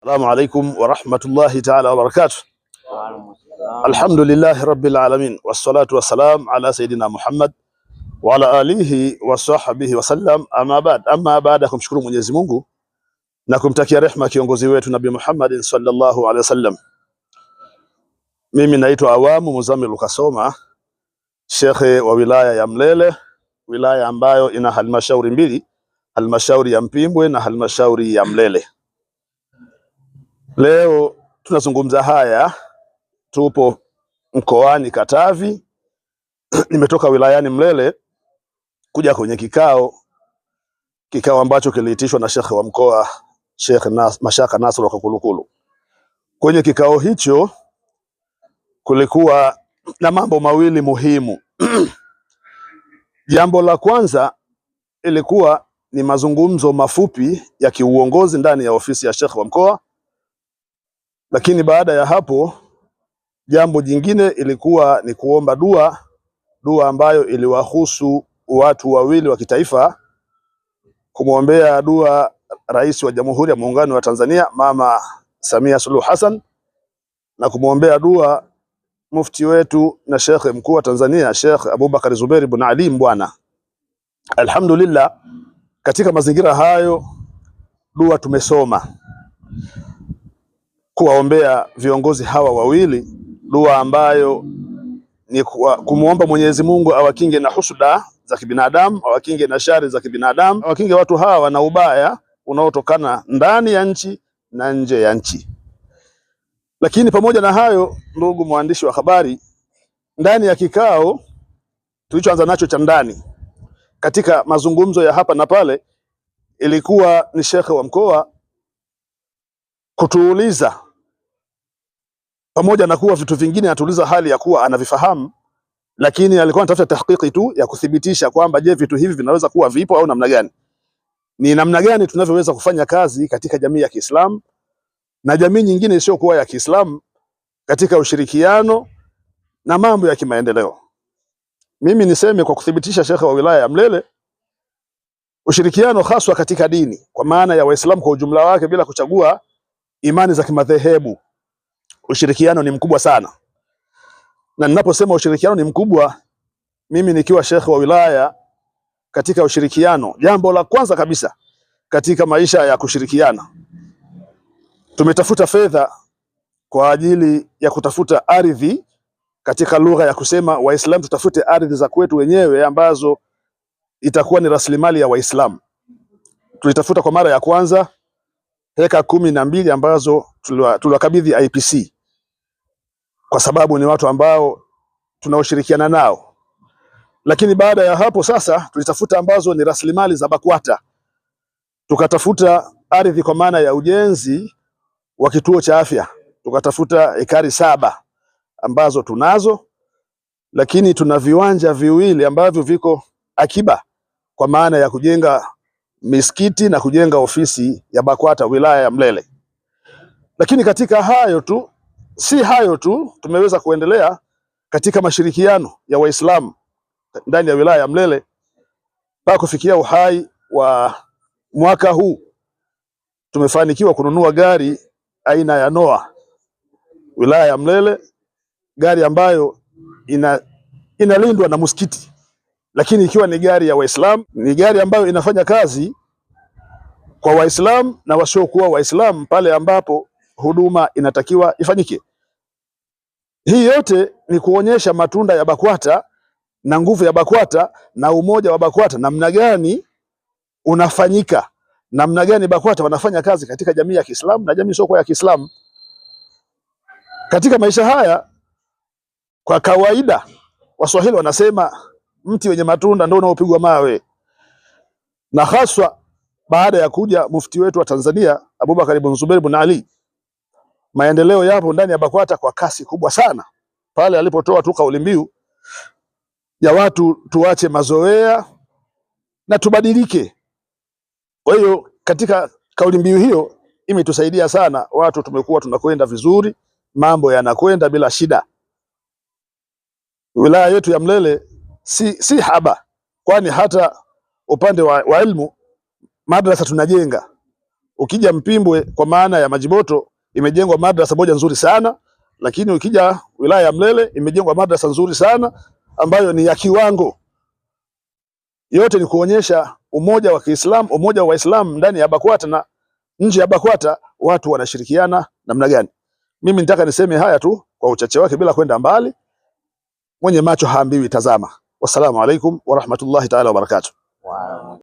Assalamu alaikum wa rahmatullahi ta'ala wa barakatuh. Alhamdulillahi rabbil alamin wassalatu wassalam ala sayidina Muhammad wa ala alihi wa sahbihi wa sallam. Amma baada ya kumshukuru Mwenyezi Mungu na kumtakia rehma kiongozi wetu Nabii Muhammad sallallahu alaihi wasallam, mimi naitwa Awamu Muzammil Kasoma, shekhe wa wilaya ya Mlele, wilaya ambayo ina halmashauri mbili, halmashauri ya Mpimbwe na halmashauri ya Mlele. Leo tunazungumza haya, tupo mkoani Katavi. Nimetoka wilayani Mlele kuja kwenye kikao ambacho kiliitishwa na shekhe wa mkoa, Sheikh Mashaka Nasr wa Kulukulu. Kwenye kikao hicho kulikuwa na mambo mawili muhimu. Jambo la kwanza ilikuwa ni mazungumzo mafupi ya kiuongozi ndani ya ofisi ya shekhe wa mkoa, lakini baada ya hapo jambo jingine ilikuwa ni kuomba dua ambayo iliwahusu watu wawili wa kitaifa, kumwombea dua Rais wa Jamhuri ya Muungano wa Tanzania Mama Samia Suluhu Hassan, na kumwombea dua mufti wetu na shekhe mkuu wa Tanzania Sheikh Abubakar Zuberi ibn Ali Mbwana. Alhamdulillah, katika mazingira hayo dua tumesoma kuwaombea viongozi hawa wawili, dua ambayo ni kumuomba Mwenyezi Mungu awakinge na husuda za kibinadamu, awakinge na shari za kibinadamu, awakinge watu hawa na ubaya unaotokana ndani ya nchi na nje ya nchi. Lakini pamoja na hayo, ndugu mwandishi wa habari, ndani ya kikao tulichoanza nacho cha ndani, katika mazungumzo ya hapa na pale, ilikuwa ni shekhe wa mkoa kutuuliza, pamoja na kuwa vitu vingine atuuliza hali ya kuwa anavifahamu, lakini alikuwa anatafuta tahqiqi tu ya kuthibitisha kwamba je, vitu hivi vinaweza kuwa vipo au namna gani, ni namna gani tunavyoweza kufanya kazi katika jamii ya Kiislamu na jamii nyingine isiyokuwa ya Kiislamu katika ushirikiano na mambo ya kimaendeleo. Mimi niseme kwa kuthibitisha, shekhe wa wilaya ya Mlele, ushirikiano haswa katika dini, kwa maana ya Waislamu kwa ujumla wake bila kuchagua imani za kimadhehebu, ushirikiano ni mkubwa sana. Na ninaposema ushirikiano ni mkubwa, mimi nikiwa shekhe wa wilaya, katika ushirikiano, jambo la kwanza kabisa katika maisha ya kushirikiana, tumetafuta fedha kwa ajili ya kutafuta ardhi, katika lugha ya kusema Waislamu tutafute ardhi za kwetu wenyewe ambazo itakuwa ni rasilimali ya Waislamu. Tulitafuta kwa mara ya kwanza heka 12 ambazo tuliwakabidhi IPC, kwa sababu ni watu ambao tunaoshirikiana nao. Lakini baada ya hapo sasa tulitafuta ambazo ni rasilimali za BAKWATA. Tukatafuta ardhi kwa maana ya ujenzi wa kituo cha afya, tukatafuta ekari 7 ambazo tunazo, lakini tuna viwanja viwili ambavyo viko akiba kwa maana ya kujenga misikiti na kujenga ofisi ya BAKWATA wilaya ya Mlele. Lakini katika hayo tu, si hayo tu, tumeweza kuendelea katika mashirikiano ya Waislamu ndani ya wilaya ya Mlele mpaka kufikia uhai wa mwaka huu. Tumefanikiwa kununua gari aina ya Noah wilaya ya Mlele, gari ambayo inalindwa na msikiti, lakini ikiwa ni gari ya Waislamu, ni gari ambayo inafanya kazi kwa Waislamu na wasiokuwa Waislamu pale ambapo huduma inatakiwa ifanyike. Hii yote ni kuonyesha matunda ya BAKWATA na nguvu ya BAKWATA na umoja wa BAKWATA, namna gani unafanyika, namna gani BAKWATA wanafanya kazi katika jamii ya Kiislamu na jamii isiyokuwa ya Kiislamu. Katika maisha haya, kwa kawaida Waswahili wanasema mti wenye matunda ndio unaopigwa mawe, na haswa baada ya kuja mufti wetu wa Tanzania Abubakar ibn Zuberi ibn Ali, maendeleo yapo ndani ya BAKWATA kwa kasi kubwa sana, pale alipotoa tu kauli mbiu ya watu tuache mazoea na tubadilike. Kwa hiyo katika kauli mbiu hiyo imetusaidia sana, watu tumekuwa tunakwenda vizuri, mambo yanakwenda bila shida. Wilaya yetu ya Mlele si haba, kwani hata upande wa elimu madrasa tunajenga, Ukija Mpimbwe kwa maana ya Majiboto imejengwa madrasa moja nzuri sana, lakini ukija wilaya ya Mlele imejengwa madrasa nzuri sana ambayo ni ya kiwango. Yote ni kuonyesha umoja wa Kiislamu, umoja wa Waislamu ndani ya BAKWATA na nje ya BAKWATA, watu wanashirikiana namna gani. Mimi nitaka niseme haya tu kwa uchache wake bila kwenda mbali. Mwenye macho haambiwi tazama. Wassalamu alaikum wa rahmatullahi ta'ala wa barakatuh. Wow.